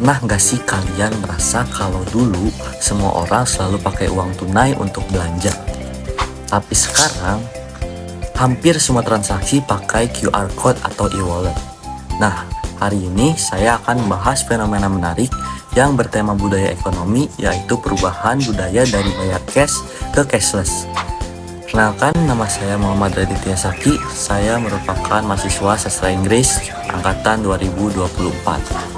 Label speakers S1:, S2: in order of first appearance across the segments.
S1: Pernah nggak sih kalian merasa kalau dulu semua orang selalu pakai uang tunai untuk belanja? Tapi sekarang hampir semua transaksi pakai QR Code atau e-wallet. Nah, hari ini saya akan membahas fenomena menarik yang bertema budaya ekonomi, yaitu perubahan budaya dari bayar cash ke cashless. Kenalkan, nama saya Muhammad Raditya Saki. Saya merupakan mahasiswa sastra Inggris angkatan 2024.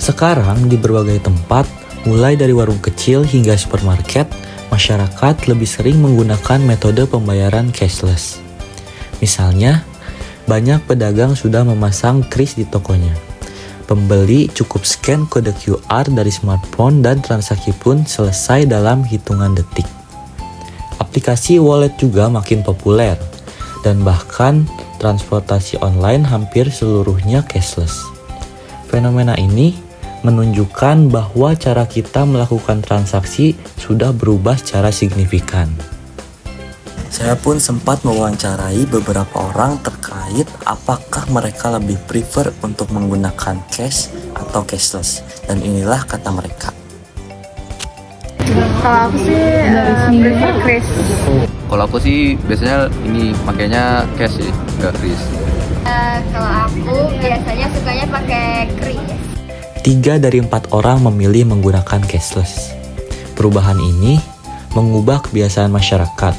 S1: Sekarang di berbagai tempat, mulai dari warung kecil hingga supermarket, masyarakat lebih sering menggunakan metode pembayaran cashless. Misalnya, banyak pedagang sudah memasang kris di tokonya. Pembeli cukup scan kode QR dari smartphone dan transaksi pun selesai dalam hitungan detik. Aplikasi wallet juga makin populer, dan bahkan transportasi online hampir seluruhnya cashless. Fenomena ini menunjukkan bahwa cara kita melakukan transaksi sudah berubah secara signifikan. Saya pun sempat mewawancarai beberapa orang terkait apakah mereka lebih prefer untuk menggunakan cash atau cashless, dan inilah kata mereka.
S2: Kalau aku sih prefer kris.
S3: Kalau aku sih biasanya ini makanya cash sih, nggak kris.
S2: Kalau aku biasanya sukanya pakai kris.
S1: 3 dari 4 orang memilih menggunakan cashless. Perubahan ini mengubah kebiasaan masyarakat.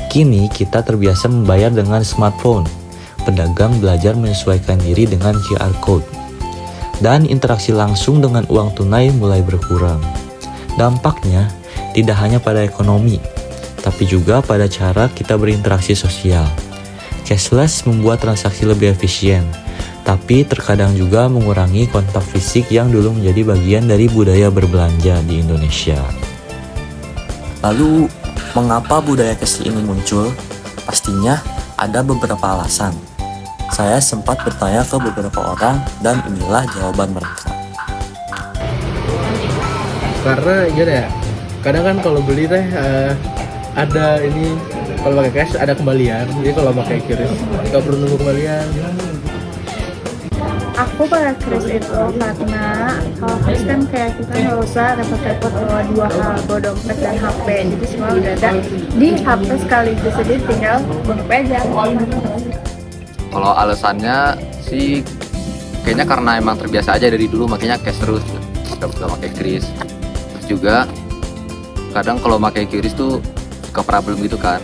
S1: Kini kita terbiasa membayar dengan smartphone. Pedagang belajar menyesuaikan diri dengan QR Code. Dan interaksi langsung dengan uang tunai mulai berkurang. Dampaknya tidak hanya pada ekonomi, tapi juga pada cara kita berinteraksi sosial. Cashless membuat transaksi lebih efisien, tapi terkadang juga mengurangi kontak fisik yang dulu menjadi bagian dari budaya berbelanja di Indonesia. Lalu, mengapa budaya cashless ini muncul? Pastinya ada beberapa alasan. Saya sempat bertanya ke beberapa orang dan inilah jawaban mereka.
S4: Karena gini ya, kadang kan kalau beli teh ada ini, kalau pakai cash ada kembalian, jadi kalau pakai kris nggak perlu nunggu kembalian.
S2: Aku pakai kris itu karena kalau kris kan kayak kita nggak usah repot-repot bawa 2 hal, bawa dompet dan HP. Jadi semua udah ada di HP sekaligus, jadi tinggal dompet aja.
S3: Kalau alasannya sih kayaknya karena emang terbiasa aja dari dulu makanya cash terus, nggak pakai kris. Terus juga kadang kalau pakai kris tuh suka problem gitu kan.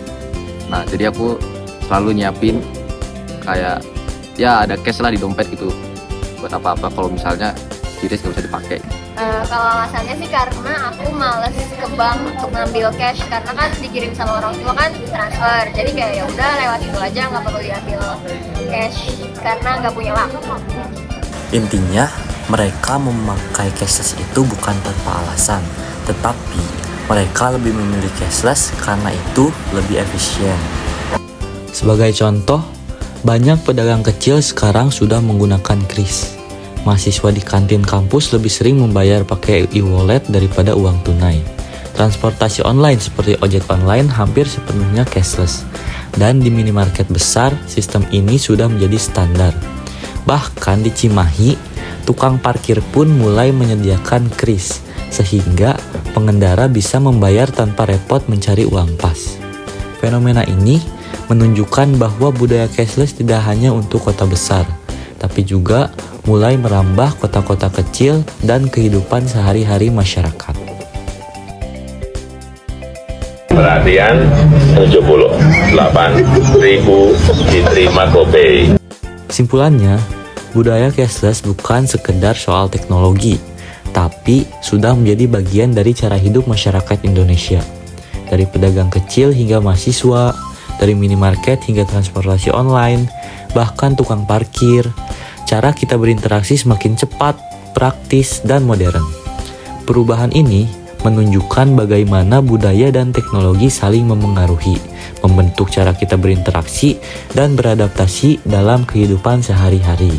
S3: Nah jadi aku selalu nyiapin kayak ya ada cash lah di dompet gitu, buat apa-apa kalau misalnya kris nggak bisa dipakai.
S2: Kalau alasannya sih karena aku males ke bank untuk ngambil cash, karena kan dikirim sama orang tua kan transfer, jadi kayak ya udah lewat itu aja, nggak perlu diambil cash karena nggak punya waktu.
S1: Intinya, mereka memakai cashless itu bukan tanpa alasan, tetapi mereka lebih memilih cashless karena itu lebih efisien. Sebagai contoh, banyak pedagang kecil sekarang sudah menggunakan kris. Mahasiswa di kantin kampus lebih sering membayar pakai e-wallet daripada uang tunai. Transportasi online seperti ojek online hampir sepenuhnya cashless. Dan di minimarket besar, sistem ini sudah menjadi standar. Bahkan di Cimahi, tukang parkir pun mulai menyediakan kris, sehingga pengendara bisa membayar tanpa repot mencari uang pas. Fenomena ini menunjukkan bahwa budaya cashless tidak hanya untuk kota besar, tapi juga mulai merambah kota-kota kecil dan kehidupan sehari-hari masyarakat.
S5: Perhatian, 78.000 diterima GoPay.
S1: Kesimpulannya, budaya cashless bukan sekedar soal teknologi, tapi sudah menjadi bagian dari cara hidup masyarakat Indonesia. Dari pedagang kecil hingga mahasiswa, dari minimarket hingga transportasi online, bahkan tukang parkir, cara kita berinteraksi semakin cepat, praktis, dan modern. Perubahan ini menunjukkan bagaimana budaya dan teknologi saling memengaruhi, membentuk cara kita berinteraksi dan beradaptasi dalam kehidupan sehari-hari.